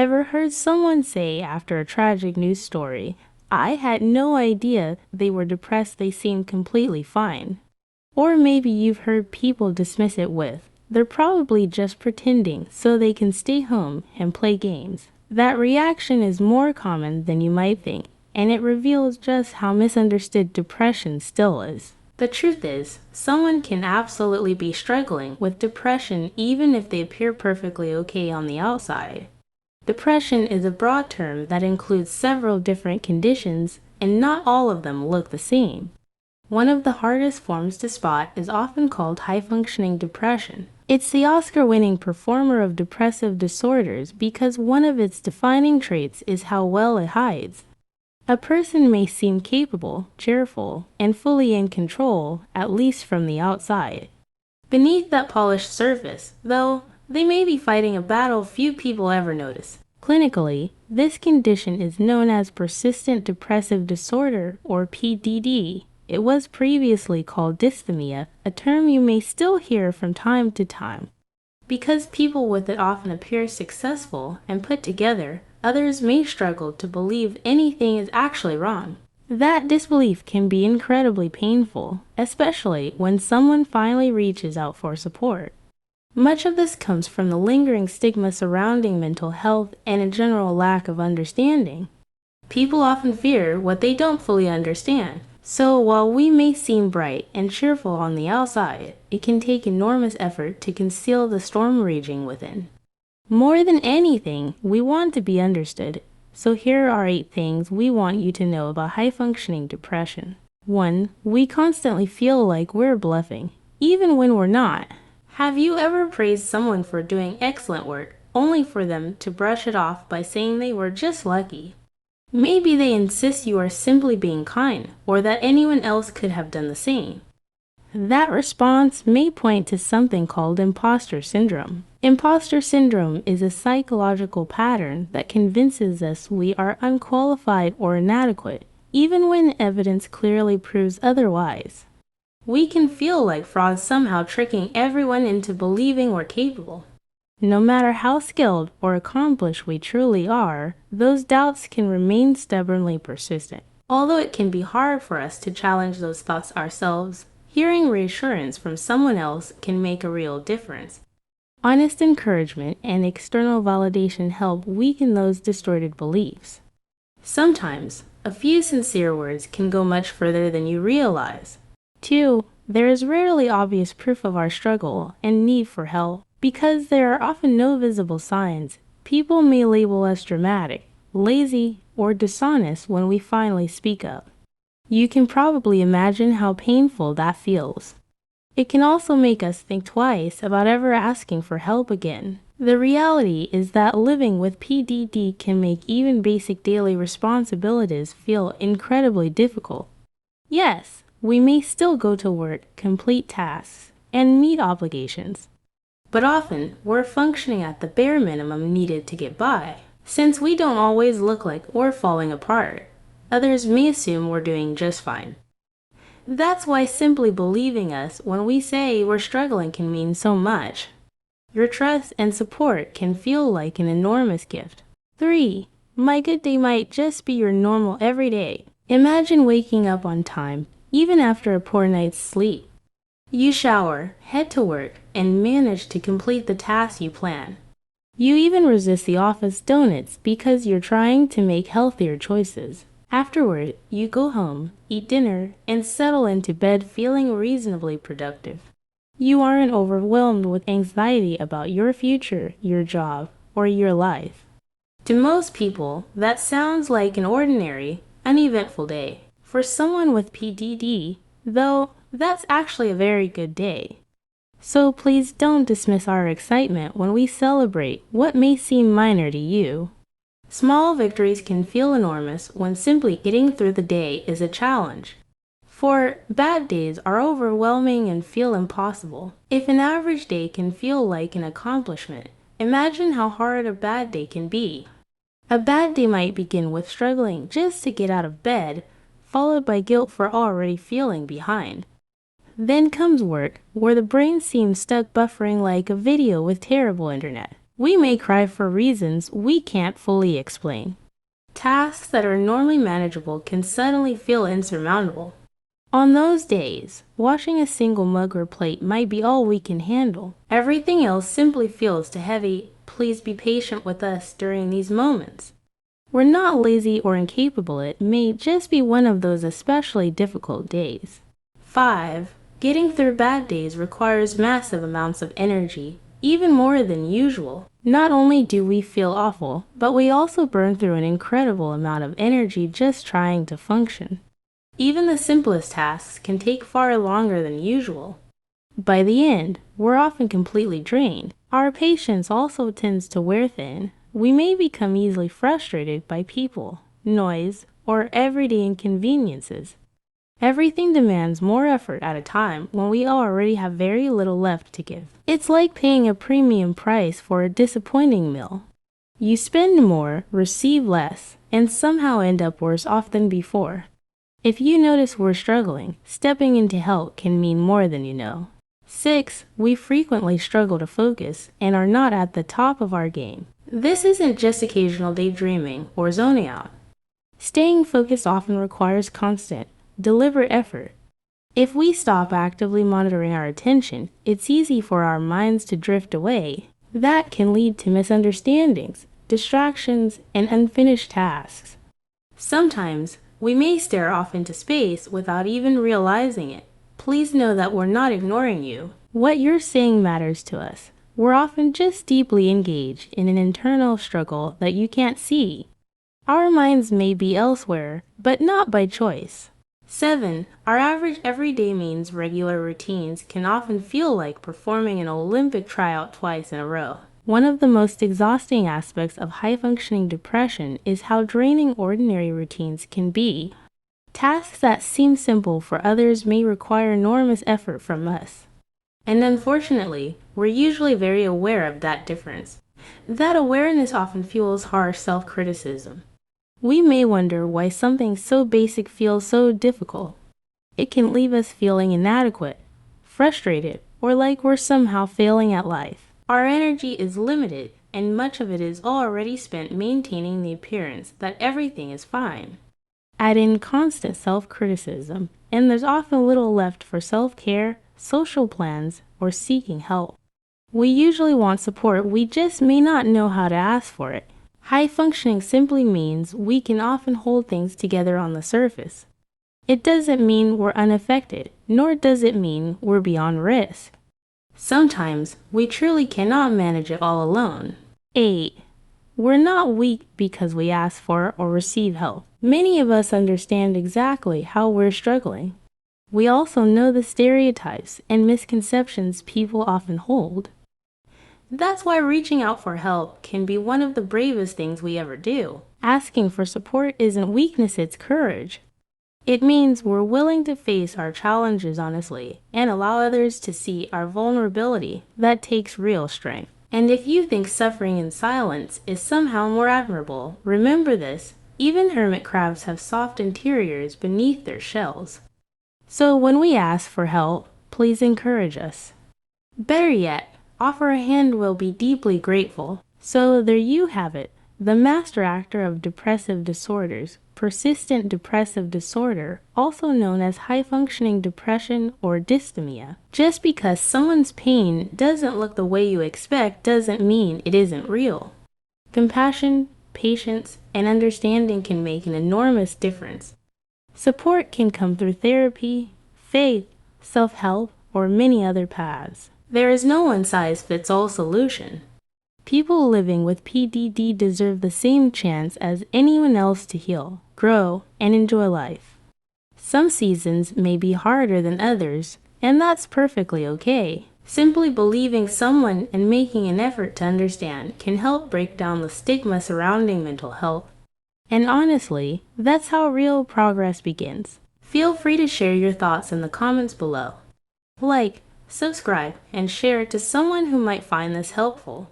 Ever heard someone say after a tragic news story, "I had no idea they were depressed, they seemed completely fine"? Or maybe you've heard people dismiss it with, "They're probably just pretending so they can stay home and play games." That reaction is more common than you might think, and it reveals just how misunderstood depression still is. The truth is, someone can absolutely be struggling with depression even if they appear perfectly okay on the outside. Depression is a broad term that includes several different conditions, and not all of them look the same. One of the hardest forms to spot is often called high-functioning depression. It's the Oscar-winning performer of depressive disorders because one of its defining traits is how well it hides. A person may seem capable, cheerful, and fully in control, at least from the outside. Beneath that polished surface, though, they may be fighting a battle few people ever notice. Clinically, this condition is known as persistent depressive disorder, or PDD. It was previously called dysthymia, a term you may still hear from time to time. Because people with it often appear successful and put together, others may struggle to believe anything is actually wrong. That disbelief can be incredibly painful, especially when someone finally reaches out for support. Much of this comes from the lingering stigma surrounding mental health and a general lack of understanding. People often fear what they don't fully understand. So while we may seem bright and cheerful on the outside, it can take enormous effort to conceal the storm raging within. More than anything, we want to be understood. So here are 8 things we want you to know about high-functioning depression. 1. We constantly feel like we're bluffing, even when we're not. Have you ever praised someone for doing excellent work, only for them to brush it off by saying they were just lucky? Maybe they insist you are simply being kind, or that anyone else could have done the same. That response may point to something called imposter syndrome. Imposter syndrome is a psychological pattern that convinces us we are unqualified or inadequate, even when evidence clearly proves otherwise. We can feel like frauds somehow tricking everyone into believing we're capable. No matter how skilled or accomplished we truly are, those doubts can remain stubbornly persistent. Although it can be hard for us to challenge those thoughts ourselves, hearing reassurance from someone else can make a real difference. Honest encouragement and external validation help weaken those distorted beliefs. Sometimes, a few sincere words can go much further than you realize. 2. There is rarely obvious proof of our struggle and need for help. Because there are often no visible signs, people may label us dramatic, lazy, or dishonest when we finally speak up. You can probably imagine how painful that feels. It can also make us think twice about ever asking for help again. The reality is that living with PDD can make even basic daily responsibilities feel incredibly difficult. Yes, we may still go to work, complete tasks, and meet obligations. But often, we're functioning at the bare minimum needed to get by. Since we don't always look like we're falling apart, others may assume we're doing just fine. That's why simply believing us when we say we're struggling can mean so much. Your trust and support can feel like an enormous gift. 3. My good day might just be your normal everyday. Imagine waking up on time, even after a poor night's sleep. You shower, head to work, and manage to complete the tasks you plan. You even resist the office donuts because you're trying to make healthier choices. Afterward, you go home, eat dinner, and settle into bed feeling reasonably productive. You aren't overwhelmed with anxiety about your future, your job, or your life. To most people, that sounds like an ordinary, uneventful day. For someone with PDD, though, that's actually a very good day. So please don't dismiss our excitement when we celebrate what may seem minor to you. Small victories can feel enormous when simply getting through the day is a challenge. For bad days are overwhelming and feel impossible. If an average day can feel like an accomplishment, imagine how hard a bad day can be. A bad day might begin with struggling just to get out of bed, followed by guilt for already feeling behind. Then comes work, where the brain seems stuck buffering like a video with terrible internet. We may cry for reasons we can't fully explain. Tasks that are normally manageable can suddenly feel insurmountable. On those days, washing a single mug or plate might be all we can handle. Everything else simply feels too heavy. Please be patient with us during these moments. We're not lazy or incapable, it may just be one of those especially difficult days. 5. Getting through bad days requires massive amounts of energy, even more than usual. Not only do we feel awful, but we also burn through an incredible amount of energy just trying to function. Even the simplest tasks can take far longer than usual. By the end, we're often completely drained. Our patience also tends to wear thin. We may become easily frustrated by people, noise, or everyday inconveniences. Everything demands more effort at a time when we already have very little left to give. It's like paying a premium price for a disappointing meal. You spend more, receive less, and somehow end up worse off than before. If you notice we're struggling, stepping in to help can mean more than you know. 6. We frequently struggle to focus and are not at the top of our game. This isn't just occasional daydreaming or zoning out. Staying focused often requires constant, deliberate effort. If we stop actively monitoring our attention, it's easy for our minds to drift away. That can lead to misunderstandings, distractions, and unfinished tasks. Sometimes, we may stare off into space without even realizing it. Please know that we're not ignoring you. What you're saying matters to us. We're often just deeply engaged in an internal struggle that you can't see. Our minds may be elsewhere, but not by choice. 7. Our average everyday means regular routines can often feel like performing an Olympic tryout twice in a row. One of the most exhausting aspects of high-functioning depression is how draining ordinary routines can be. Tasks that seem simple for others may require enormous effort from us. And unfortunately, we're usually very aware of that difference. That awareness often fuels harsh self-criticism. We may wonder why something so basic feels so difficult. It can leave us feeling inadequate, frustrated, or like we're somehow failing at life. Our energy is limited, and much of it is already spent maintaining the appearance that everything is fine. Add in constant self-criticism, and there's often little left for self-care, social plans, or seeking help. We usually want support, we just may not know how to ask for it. High functioning simply means we can often hold things together on the surface. It doesn't mean we're unaffected, nor does it mean we're beyond risk. Sometimes we truly cannot manage it all alone. 8. We're not weak because we ask for or receive help. Many of us understand exactly how we're struggling. We also know the stereotypes and misconceptions people often hold. That's why reaching out for help can be one of the bravest things we ever do. Asking for support isn't weakness, it's courage. It means we're willing to face our challenges honestly and allow others to see our vulnerability. That takes real strength. And if you think suffering in silence is somehow more admirable, remember this: even hermit crabs have soft interiors beneath their shells. So when we ask for help, please encourage us. Better yet, offer a hand, we'll be deeply grateful. So there you have it, the master actor of depressive disorders, persistent depressive disorder, also known as high-functioning depression or dysthymia. Just because someone's pain doesn't look the way you expect doesn't mean it isn't real. Compassion, patience, and understanding can make an enormous difference. Support can come through therapy, faith, self-help, or many other paths. There is no one-size-fits-all solution. People living with PDD deserve the same chance as anyone else to heal, grow, and enjoy life. Some seasons may be harder than others, and that's perfectly okay. Simply believing someone and making an effort to understand can help break down the stigma surrounding mental health. And honestly, that's how real progress begins. Feel free to share your thoughts in the comments below. Like, subscribe, and share it to someone who might find this helpful.